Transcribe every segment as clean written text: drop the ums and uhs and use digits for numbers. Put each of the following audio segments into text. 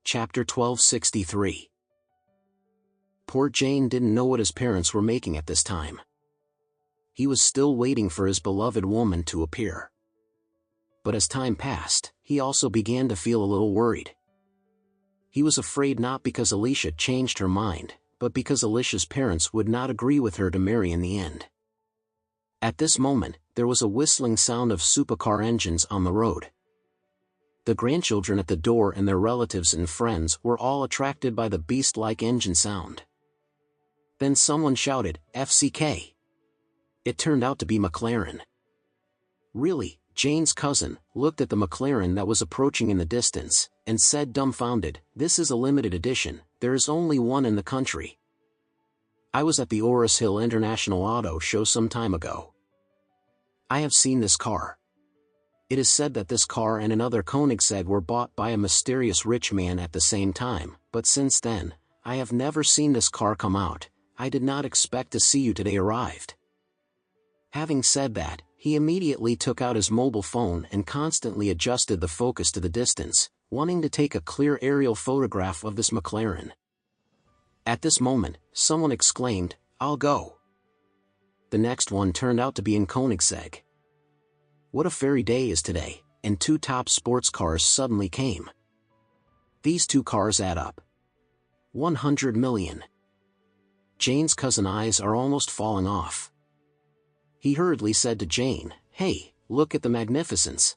Chapter 1263. Poor Jane didn't know what his parents were making at this time. He was still waiting for his beloved woman to appear. But as time passed, he also began to feel a little worried. He was afraid not because Alicia changed her mind, but because Alicia's parents would not agree with her to marry in the end. At this moment, there was a whistling sound of supercar engines on the road. The grandchildren at the door and their relatives and friends were all attracted by the beast-like engine sound. Then someone shouted, "FCK!" It turned out to be McLaren. Really, Jane's cousin looked at the McLaren that was approaching in the distance, and said dumbfounded, "This is a limited edition, there is only one in the country. I was at the Oris Hill International Auto Show some time ago. I have seen this car. It is said that this car and another Koenigsegg were bought by a mysterious rich man at the same time, but since then, I have never seen this car come out. I did not expect to see you today arrived." Having said that, he immediately took out his mobile phone and constantly adjusted the focus to the distance, wanting to take a clear aerial photograph of this McLaren. At this moment, someone exclaimed, "I'll go." The next one turned out to be in Koenigsegg. What a fairy day is today, and two top sports cars suddenly came. These two cars add up 100 million. Jane's cousin's eyes are almost falling off. He hurriedly said to Jane, "Hey, look at the magnificence.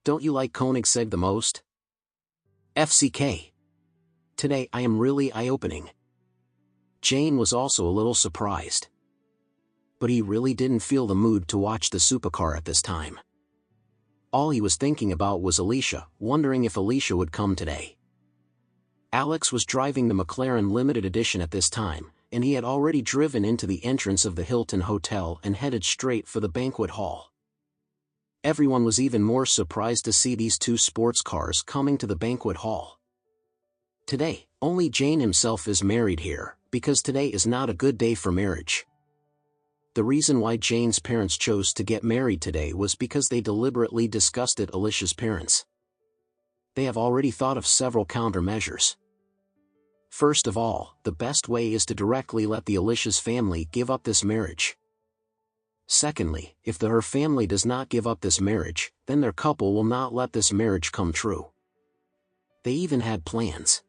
Don't you like Koenigsegg the most?" "FCK. Today I am really eye-opening." Jane was also a little surprised. But he really didn't feel the mood to watch the supercar at this time. All he was thinking about was Alicia, wondering if Alicia would come today. Alex was driving the McLaren Limited Edition at this time, and he had already driven into the entrance of the Hilton Hotel and headed straight for the banquet hall. Everyone was even more surprised to see these two sports cars coming to the banquet hall. Today, only Jane himself is married here, because today is not a good day for marriage. The reason why Jane's parents chose to get married today was because they deliberately disgusted Alicia's parents. They have already thought of several countermeasures. First of all, the best way is to directly let the Alicia's family give up this marriage. Secondly, if her family does not give up this marriage, then their couple will not let this marriage come true. They even had plans.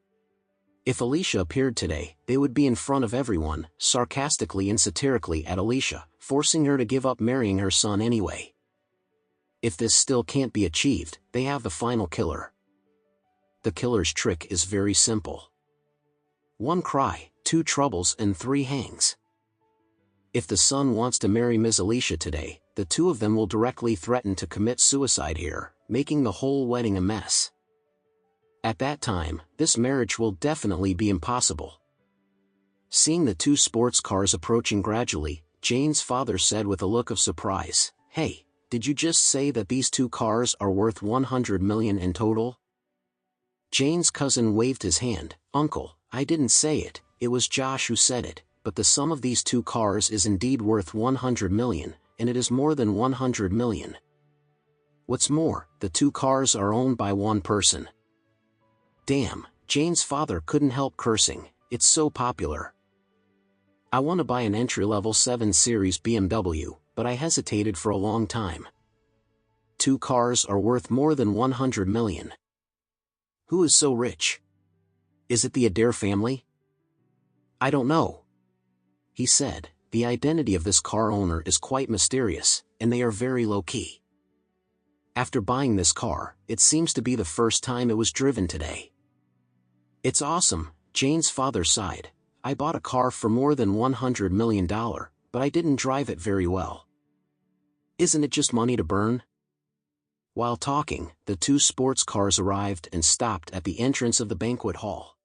If Alicia appeared today, they would be in front of everyone, sarcastically and satirically at Alicia, forcing her to give up marrying her son anyway. If this still can't be achieved, they have the final killer. The killer's trick is very simple. 1 cry, 2 troubles and 3 hangs. If the son wants to marry Ms. Alicia today, the two of them will directly threaten to commit suicide here, making the whole wedding a mess. At that time, this marriage will definitely be impossible. Seeing the two sports cars approaching gradually, Jane's father said with a look of surprise, "Hey, did you just say that these two cars are worth 100 million in total?" Jane's cousin waved his hand, "Uncle, I didn't say it, it was Josh who said it, but the sum of these two cars is indeed worth 100 million, and it is more than 100 million. What's more, the two cars are owned by one person." Damn, Jane's father couldn't help cursing, it's so popular. "I want to buy an entry-level 7 Series BMW, but I hesitated for a long time. 2 cars are worth more than 100 million. Who is so rich? Is it the Adair family?" "I don't know," he said. "The identity of this car owner is quite mysterious, and they are very low-key. After buying this car, it seems to be the first time it was driven today." "It's awesome," Jane's father sighed. "I bought a car for more than $100 million, but I didn't drive it very well. Isn't it just money to burn?" While talking, the two sports cars arrived and stopped at the entrance of the banquet hall.